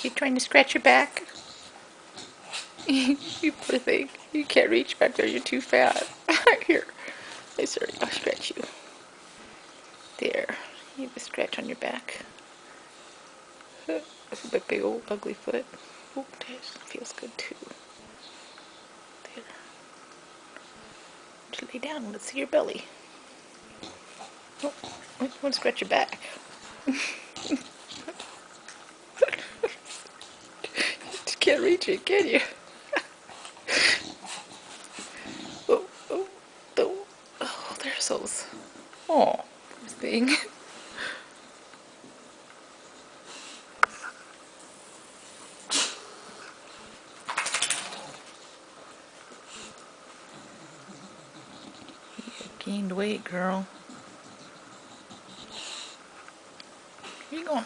You trying to scratch your back? You poor thing. You can't reach back there. You're too fat. Here. Hey, sorry. I'll scratch you. There. You have a scratch on your back. That's a big old ugly foot. Oh, that feels good too. There. Just lay down. Let's see your belly. Oh, I want to scratch your back. You can't reach it, can you? Oh, oh, oh, oh, there's those. Oh, poor thing. You gained weight, girl. Where you going?